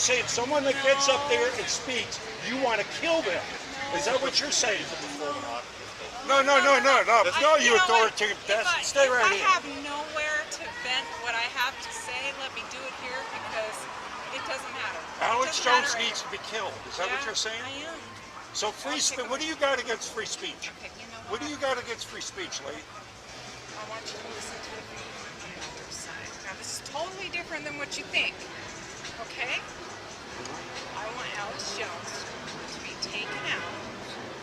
say if someone that gets up there and speaks, you want to kill them. Is that what you're saying? No, you authoritative desk. Stay right here. If I have nowhere to vent what I have to say, let me do it here because it doesn't matter. Alex Jones needs to be killed. Is that what you're saying? I am. So free speech. What do you got against free speech? Okay, you know What do you got against free speech, lady? I want you to listen to the other side. Now this is totally different than what you think. Okay? I want Alex Jones to be taken out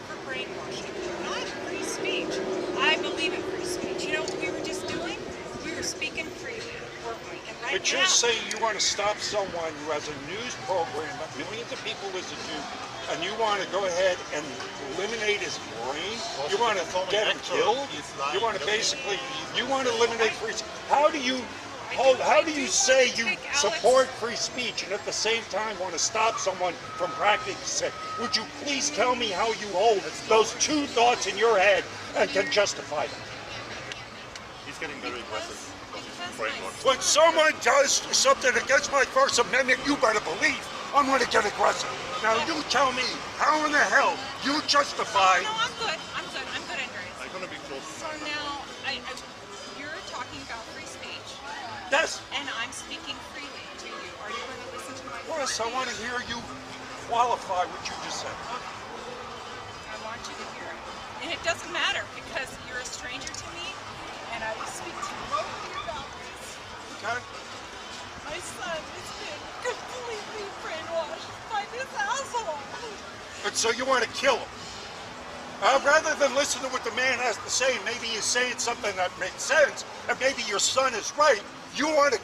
for brainwashing, not free speech. I believe in free speech. You know what we were just doing? We were speaking freely, weren't we? And right But you're saying you want to stop someone who has a news program that millions of people listen to, and you want to go ahead and eliminate his brain? You want to get him killed? You want to basically, you want to eliminate free speech? How do you say you support free speech and at the same time want to stop someone from practicing it? Would you please tell me how you hold those two thoughts in your head and can justify them? He's getting very aggressive. When someone does something against my First Amendment, you better believe I'm going to get aggressive. Now you tell me, how in the hell you justify... No, I'm good, Andreas. I'm going to be close. So now, you're talking about free speech. Yes. And I'm speaking freely to you. Are you going to listen to my Yes, I want to hear you qualify what you just said. Okay. I want you to hear it. And it doesn't matter because you're a stranger to me and I will speak to both of your boundaries. Okay. My son has been completely brainwashed by this asshole. And so you want to kill him. Rather than listen to what the man has to say, maybe he's saying something that makes sense, and maybe your son is right, you want to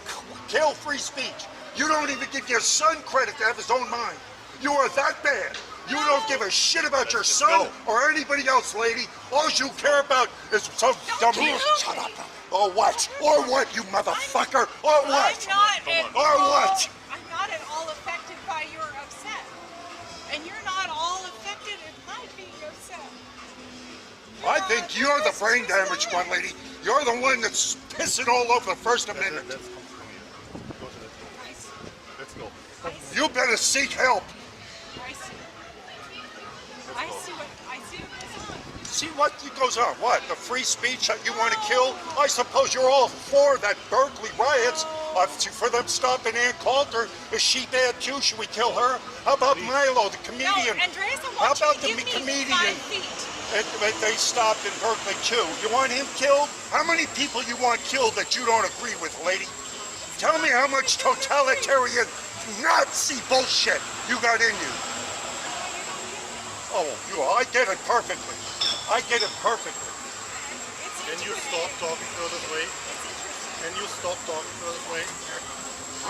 kill free speech. You don't even give your son credit to have his own mind. You are that bad. You don't give a shit about your son or anybody else, lady. All you care about is some dumb... Shut up. Or what? Or what, you motherfucker? Or what? Or what? I'm not at all affected by your upset. And you're not all affected in my being upset. I think you're the brain damaged one, lady. You're the one that's pissing all over the First Amendment. Let's go. You better seek help. I see what goes on. See what goes on? What? The free speech that you want to kill? I suppose you're all for that Berkeley riots, for them stopping Ann Coulter. Is she bad too? Should we kill her? How about Milo, the comedian? No, Andreas, I How want about you to the give me comedian? 5 feet. They stopped in Berkeley too. You want him killed? How many people you want killed that you don't agree with, lady? Tell me how much totalitarian Nazi bullshit you got in you. Oh, I get it perfectly. I get it perfectly. Can you stop talking further away? Can you stop talking further away? No.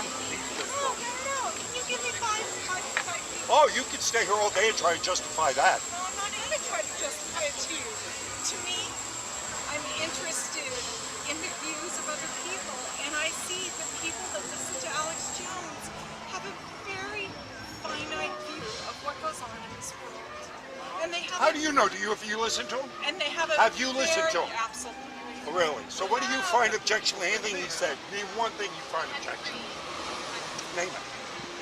Can you give me 5 feet? Oh, you can stay here all day and try to justify that. No, I'm not going to try to justify it to you. To me, I'm interested in the views of other people, and I see the people that listen to Alex Jones have a very finite view of what goes on in this world. And they have How do you know? Have you listened to him? And they have a Have you listened to him? Absolutely. Really? So what do you find objectionable? Anything he said? Name one thing you find objectionable. Name it.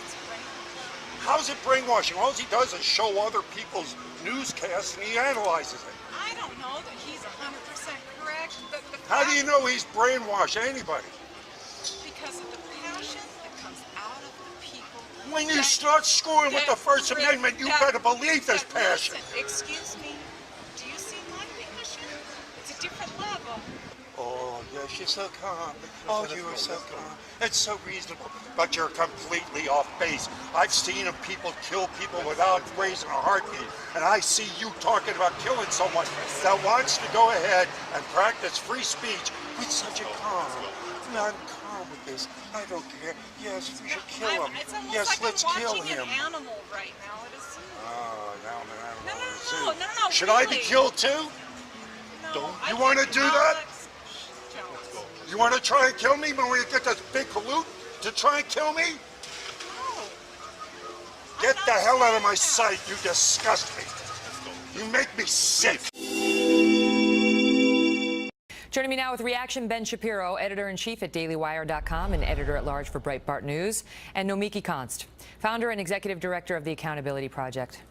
It's brainwashing. How's it brainwashing? All he does is show other people's newscasts and he analyzes it. I don't know that he's 100% correct. How do you know he's brainwashed anybody? Because of the passion that comes out of the people. When you start screwing with the First Amendment, you better believe there's passion. Listen, excuse me, do you see my passion? It's a different level. Oh, yes, you're so calm. Oh, you are so calm. It's so reasonable. But you're completely off base. I've seen people kill people without raising a heartbeat. And I see you talking about killing someone that wants to go ahead and practice free speech with such a calm. I'm calm with this. I don't care. Yes, we should kill him. Yes, like let's kill him. An animal right now at a zoo. Oh, now I'm an animal at a zoo. No, Should really. I be killed too? No, You want to do that? Jones. You want to try and kill me when we get this big pollute to try and kill me? No. Get the hell out of my sight. You disgust me. You make me sick. Joining me now with reaction, Ben Shapiro, editor-in-chief at dailywire.com and editor-at-large for Breitbart News, and Nomiki Konst, founder and executive director of the Accountability Project.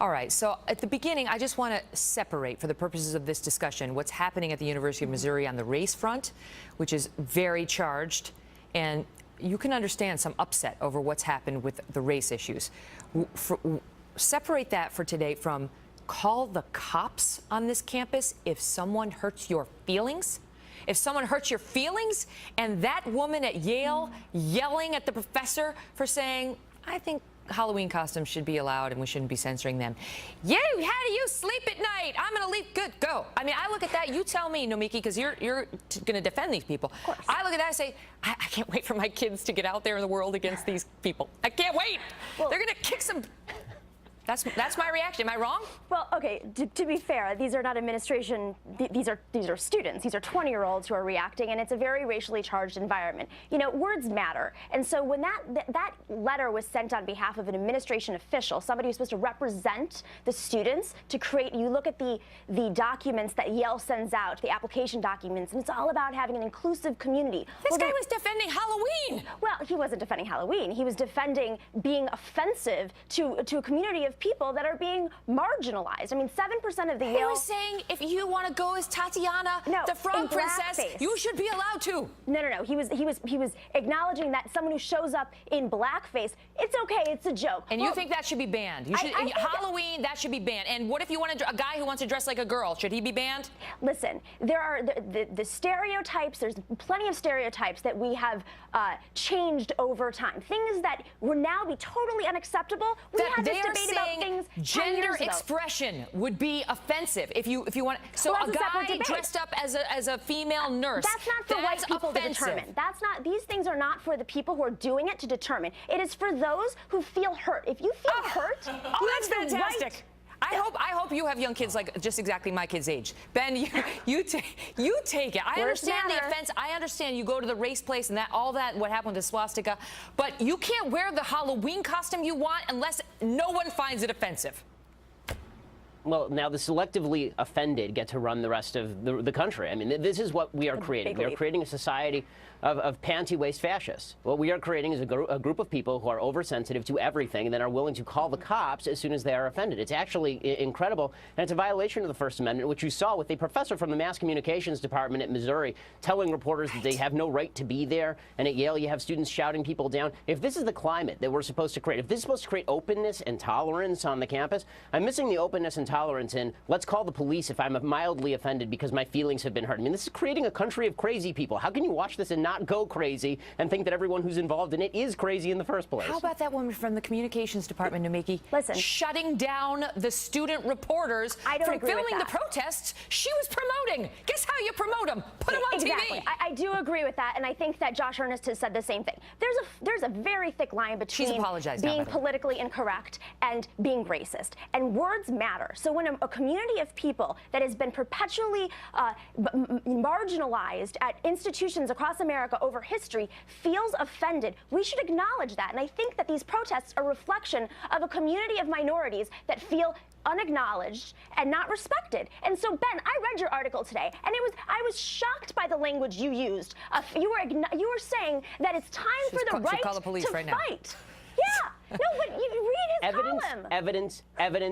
All right, so at the beginning, I just want to separate, for the purposes of this discussion, what's happening at the University of Missouri on the race front, which is very charged, and you can understand some upset over what's happened with the race issues. Separate that for today from call the cops on this campus if someone hurts your feelings. If someone hurts your feelings, and that woman at Yale yelling at the professor for saying, I think Halloween costumes should be allowed and we shouldn't be censoring them. How do you sleep at night? I'm going to leave. Good, go. I mean, I look at that. You tell me, Nomiki, because you're going to defend these people. Of course. I look at that and say, I can't wait for my kids to get out there in the world against these people. I can't wait. Well, they're going to kick some. That's my reaction. Am I wrong? Well, okay, to be fair, these are not administration, these are students. These are 20-year-olds who are reacting, and it's a very racially charged environment. You know, words matter. And so when that letter was sent on behalf of an administration official, somebody who's supposed to represent the students to create, you look at the documents that Yale sends out, the application documents, and it's all about having an inclusive community. This guy was defending Halloween. Well, he wasn't defending Halloween. He was defending being offensive to a community of people that are being marginalized. I mean, 7% of the Yale... He was saying if you want to go as Tatiana, the frog princess, you should be allowed to. No. He was acknowledging that someone who shows up in blackface, it's okay, it's a joke. And you think that should be banned? You should, Halloween, that should be banned. And what if you want a guy who wants to dress like a girl? Should he be banned? Listen, there are the stereotypes. There's plenty of stereotypes that we have changed over time. Things that would now be totally unacceptable. We had this debate about things 10 gender years ago. Expression would be offensive if you want. So well, a guy dressed up as a female nurse. That's not for white people offensive. to determine. That's not. These things are not for the people who are doing it to determine. It is for those who feel hurt. If you feel hurt, that's fantastic. I hope you have young kids like just exactly my kid's age. Ben, you take it. I understand the offense. I understand you go to the race place and what happened to swastika, but you can't wear the Halloween costume you want unless no one finds it offensive. Well, now the selectively offended get to run the rest of the country. I mean, this is what we are creating. We are creating a society of panty-waist fascists. What we are creating is a group of people who are oversensitive to everything and then are willing to call the cops as soon as they are offended. It's actually incredible, and it's a violation of the First Amendment, which you saw with a professor from the Mass Communications Department at Missouri telling reporters that they have no right to be there, and at Yale you have students shouting people down. If this is the climate that we're supposed to create, if this is supposed to create openness and tolerance on the campus, I'm missing the openness and tolerance in let's call the police if I'm mildly offended because my feelings have been hurt. I mean, this is creating a country of crazy people. How can you watch this and not go crazy and think that everyone who's involved in it is crazy in the first place? How about that woman from the communications department, Nomiki? Listen, shutting down the student reporters from filming the protests she was promoting. Guess how you promote them? Put them on TV. I do agree with that, and I think that Josh Earnest has said the same thing. There's a very thick line between being politically incorrect and being racist, and words matter. So when a community of people that has been perpetually marginalized at institutions across America over history feels offended, we should acknowledge that. And I think that these protests are a reflection of a community of minorities that feel unacknowledged and not respected. And so, Ben, I read your article today, and I was shocked by the language you used. You were saying that it's time for the right call the police to right now. fight. Yeah. No, but you read his column.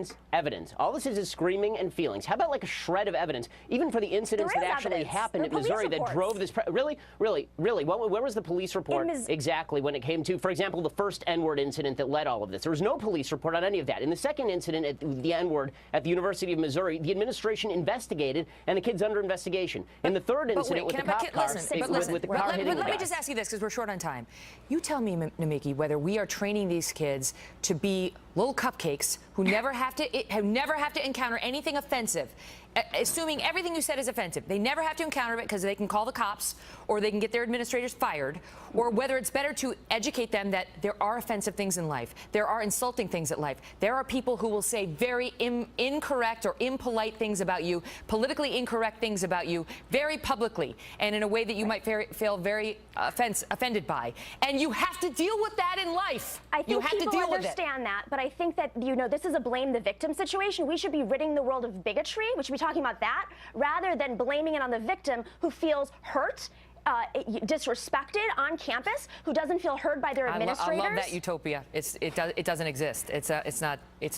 Evidence. All this is screaming and feelings. How about like a shred of evidence, even for the incidents that actually happened at Missouri that drove this? Really? Where was the police report exactly when it came to, for example, the first N-word incident that led all of this? There was no police report on any of that. In the second incident at the N-word at the University of Missouri, the administration investigated, and the kid's under investigation. In the third incident with the cop car, with the car hitting the guy. Let me just ask you this, because we're short on time. You tell me, Nomiki, whether we are training these kids to be little cupcakes who never have to encounter anything offensive, assuming everything you said is offensive. They never have to encounter it because they can call the cops or they can get their administrators fired, or whether it's better to educate them that there are offensive things in life. There are insulting things in life. There are people who will say very incorrect or impolite things about you, politically incorrect things about you, very publicly and in a way that you might feel very offended by. And you have to deal with that in life. I think people understand that, but I think that, this is a blame the victim situation. We should be ridding the world of bigotry. We should be talking about that rather than blaming it on the victim who feels hurt, disrespected on campus, who doesn't feel heard by their administrators. I love that utopia. It doesn't exist. It's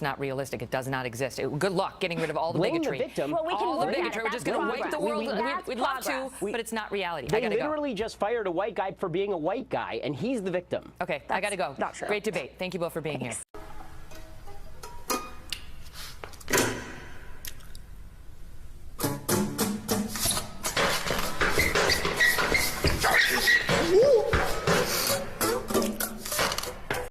not realistic. It does not exist. Good luck getting rid of all the bigotry. The victim. Well, we can all the look at bigotry. it. We're just going to wipe the world. We'd love to, but it's not reality. They I gotta literally just fired a white guy for being a white guy, and he's the victim. Okay, I got to go. Not true. Great debate. Thank you both for being here.